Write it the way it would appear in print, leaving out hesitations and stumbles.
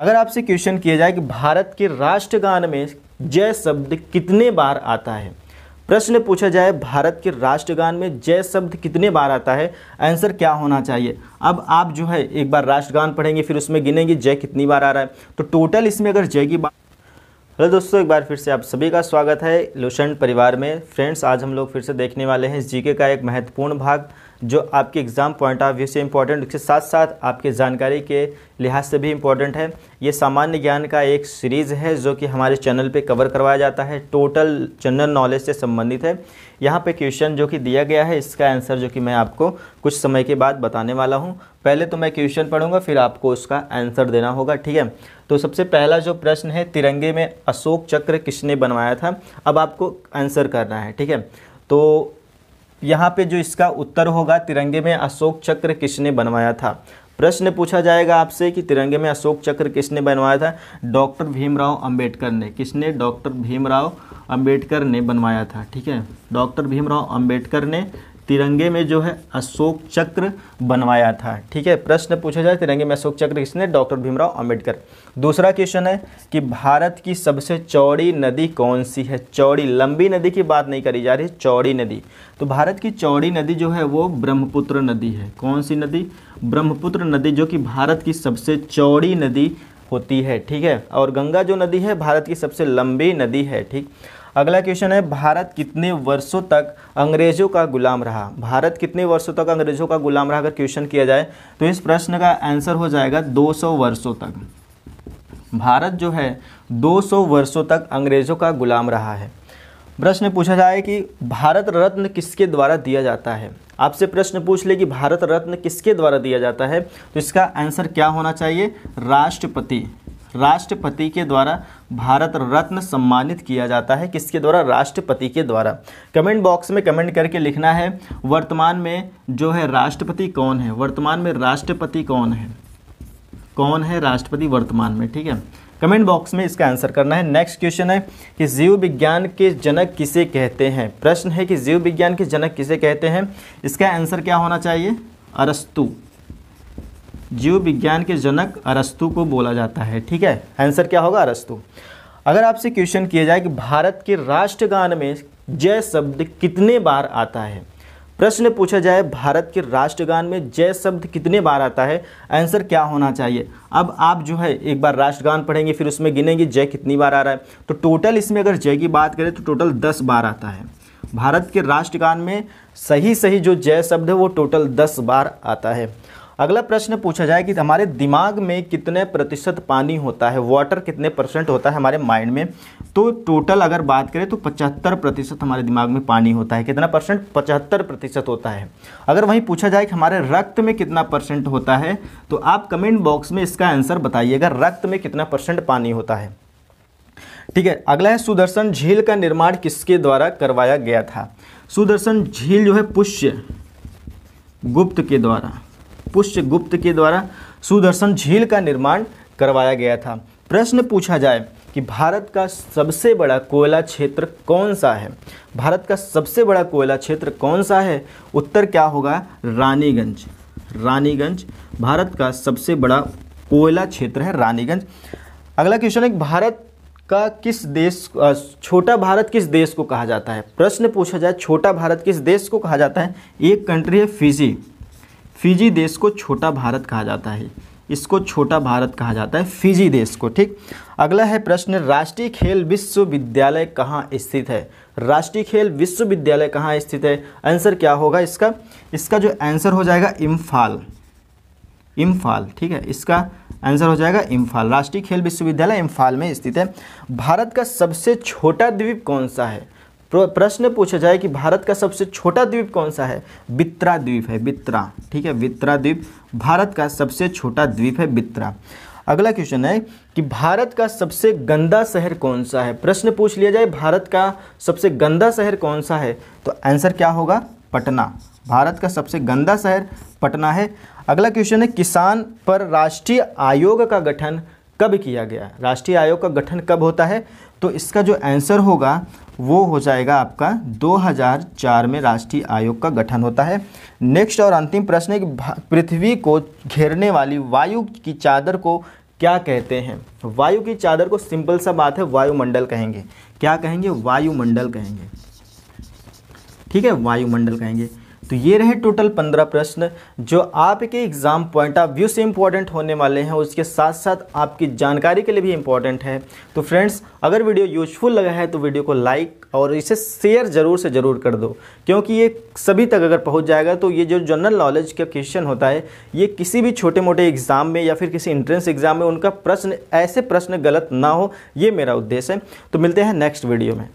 अगर आपसे क्वेश्चन किया जाए कि भारत के राष्ट्रगान में जय शब्द कितने बार आता है, प्रश्न पूछा जाए भारत के राष्ट्रगान में जय शब्द कितने बार आता है, आंसर क्या होना चाहिए। अब आप जो है एक बार राष्ट्रगान पढ़ेंगे फिर उसमें गिनेंगे जय कितनी बार आ रहा है, तो टोटल इसमें अगर जय की बात। हेलो दोस्तों, एक बार फिर से आप सभी का स्वागत है लुसेंट परिवार में। फ्रेंड्स, आज हम लोग फिर से देखने वाले हैं जीके का एक महत्वपूर्ण भाग जो आपके एग्जाम पॉइंट ऑफ व्यू से इम्पोर्टेंट, इसके साथ साथ आपके जानकारी के लिहाज से भी इम्पोर्टेंट है। ये सामान्य ज्ञान का एक सीरीज़ है जो कि हमारे चैनल पे कवर करवाया जाता है, टोटल जनरल नॉलेज से संबंधित है। यहाँ पे क्वेश्चन जो कि दिया गया है इसका आंसर जो कि मैं आपको कुछ समय के बाद बताने वाला हूँ। पहले तो मैं क्वेश्चन पढ़ूंगा फिर आपको उसका आंसर देना होगा, ठीक है। तो सबसे पहला जो प्रश्न है, तिरंगे में अशोक चक्र किसने बनवाया था। अब आपको आंसर करना है, ठीक है। तो यहाँ पे जो इसका उत्तर होगा, तिरंगे में अशोक चक्र किसने बनवाया था। प्रश्न पूछा जाएगा आपसे कि तिरंगे में अशोक चक्र किसने बनवाया था। डॉक्टर भीमराव अंबेडकर ने। किसने? डॉक्टर भीमराव अंबेडकर ने बनवाया था, ठीक है। डॉक्टर भीमराव अंबेडकर ने तिरंगे में जो है अशोक चक्र बनवाया था, ठीक है। प्रश्न पूछा जाए तिरंगे में अशोक चक्र किसने? डॉक्टर भीमराव अंबेडकर। दूसरा क्वेश्चन है कि भारत की सबसे चौड़ी नदी कौन सी है। चौड़ी, लंबी नदी की बात नहीं करी जा रही, चौड़ी नदी। तो भारत की चौड़ी नदी जो है वो ब्रह्मपुत्र नदी है। कौन सी नदी? ब्रह्मपुत्र नदी, जो कि भारत की सबसे चौड़ी नदी होती है, ठीक है। और गंगा जो नदी है भारत की सबसे लंबी नदी है, ठीक। अगला क्वेश्चन है, भारत कितने वर्षों तक अंग्रेजों का गुलाम रहा। भारत कितने वर्षों तक अंग्रेजों का गुलाम रहा अगर क्वेश्चन किया जाए तो इस प्रश्न का आंसर हो जाएगा 200 वर्षों तक। भारत जो है 200 वर्षों तक अंग्रेजों का गुलाम रहा है। प्रश्न पूछा जाए कि भारत रत्न किसके द्वारा दिया जाता है। आपसे प्रश्न पूछ ले कि भारत रत्न किसके द्वारा दिया जाता है, तो इसका आंसर क्या होना चाहिए? राष्ट्रपति। राष्ट्रपति के द्वारा भारत रत्न सम्मानित किया जाता है। किसके द्वारा? राष्ट्रपति के द्वारा। कमेंट बॉक्स में कमेंट करके लिखना है वर्तमान में जो है राष्ट्रपति कौन है। वर्तमान में राष्ट्रपति कौन है? कौन है राष्ट्रपति वर्तमान में, ठीक है। कमेंट बॉक्स में इसका आंसर करना है। नेक्स्ट क्वेश्चन है कि जीव विज्ञान के जनक किसे कहते हैं। प्रश्न है कि जीव विज्ञान के जनक किसे कहते हैं। इसका आंसर क्या होना चाहिए? अरस्तु। जीव विज्ञान के जनक अरस्तु को बोला जाता है, ठीक है। आंसर क्या होगा? अरस्तु। अगर आपसे क्वेश्चन किया जाए कि भारत के राष्ट्रगान में जय शब्द कितने बार आता है। प्रश्न पूछा जाए भारत के राष्ट्रगान में जय शब्द कितने बार आता है, आंसर क्या होना चाहिए। अब आप जो है एक बार राष्ट्रगान पढ़ेंगे फिर उसमें गिनेंगे जय कितनी बार आ रहा है। तो टोटल इसमें अगर जय की बात करें तो टोटल 10 बार आता है। भारत के राष्ट्रगान में सही जो जय शब्द है वो टोटल 10 बार आता है। अगला प्रश्न पूछा जाए कि हमारे दिमाग में कितने प्रतिशत पानी होता है। वाटर कितने परसेंट होता है हमारे माइंड में। तो टोटल अगर बात करें तो 75% हमारे दिमाग में पानी होता है। कितना परसेंट? 75% होता है। अगर वहीं पूछा जाए कि हमारे रक्त में कितना परसेंट होता है तो आप कमेंट बॉक्स में इसका आंसर बताइएगा, रक्त में कितना परसेंट पानी होता है, ठीक है। अगला है, सुदर्शन झील का निर्माण किसके द्वारा करवाया गया था। सुदर्शन झील जो है पुष्यगुप्त के द्वारा सुदर्शन झील का निर्माण करवाया गया था। प्रश्न पूछा जाए कि भारत का सबसे बड़ा कोयला क्षेत्र कौन सा है। भारत का सबसे बड़ा कोयला क्षेत्र कौन सा है? उत्तर क्या होगा? रानीगंज। रानीगंज भारत का सबसे बड़ा कोयला क्षेत्र है, रानीगंज। अगला क्वेश्चन है, भारत का किस देश छोटा भारत किस देश को कहा जाता है। प्रश्न पूछा जाए छोटा भारत किस देश को कहा जाता है। एक कंट्री है फिजी। फिजी देश को छोटा भारत कहा जाता है। इसको छोटा भारत कहा जाता है, फिजी देश को, ठीक। अगला है प्रश्न, राष्ट्रीय खेल विश्वविद्यालय कहाँ स्थित है। राष्ट्रीय खेल विश्वविद्यालय कहाँ स्थित है, आंसर क्या होगा इसका? इसका जो आंसर हो जाएगा इम्फाल, ठीक है। इसका आंसर हो जाएगा इम्फाल। राष्ट्रीय खेल विश्वविद्यालय इम्फाल में स्थित है। भारत का सबसे छोटा द्वीप कौन सा है। प्रश्न पूछा जाए कि भारत का सबसे छोटा द्वीप कौन सा है। बित्रा द्वीप है, बित्रा, ठीक है। बित्रा द्वीप भारत का सबसे छोटा द्वीप है, बित्रा। अगला क्वेश्चन है कि भारत का सबसे गंदा शहर कौन सा है। प्रश्न पूछ लिया जाए भारत का सबसे गंदा शहर कौन सा है तो आंसर क्या होगा? पटना। भारत का सबसे गंदा शहर पटना है। अगला क्वेश्चन है, किसान पर राष्ट्रीय आयोग का गठन कब किया गया। राष्ट्रीय आयोग का गठन कब होता है तो इसका जो आंसर होगा वो हो जाएगा आपका 2004 में राष्ट्रीय आयोग का गठन होता है। नेक्स्ट और अंतिम प्रश्न है कि पृथ्वी को घेरने वाली वायु की चादर को क्या कहते हैं? वायु की चादर को सिंपल सा बात है वायुमंडल कहेंगे। क्या कहेंगे? वायुमंडल कहेंगे। ठीक है, वायुमंडल कहेंगे। तो ये रहे टोटल 15 प्रश्न जो आपके एग्जाम पॉइंट ऑफ व्यू से इंपॉर्टेंट होने वाले हैं, उसके साथ साथ आपकी जानकारी के लिए भी इंपॉर्टेंट है। तो फ्रेंड्स, अगर वीडियो यूजफुल लगा है तो वीडियो को लाइक और इसे शेयर ज़रूर से ज़रूर कर दो, क्योंकि ये सभी तक अगर पहुंच जाएगा तो ये जो जनरल नॉलेज का क्वेश्चन होता है, ये किसी भी छोटे मोटे एग्जाम में या फिर किसी एंट्रेंस एग्जाम में उनका प्रश्न ऐसे प्रश्न गलत ना हो, ये मेरा उद्देश्य है। तो मिलते हैं नेक्स्ट वीडियो में।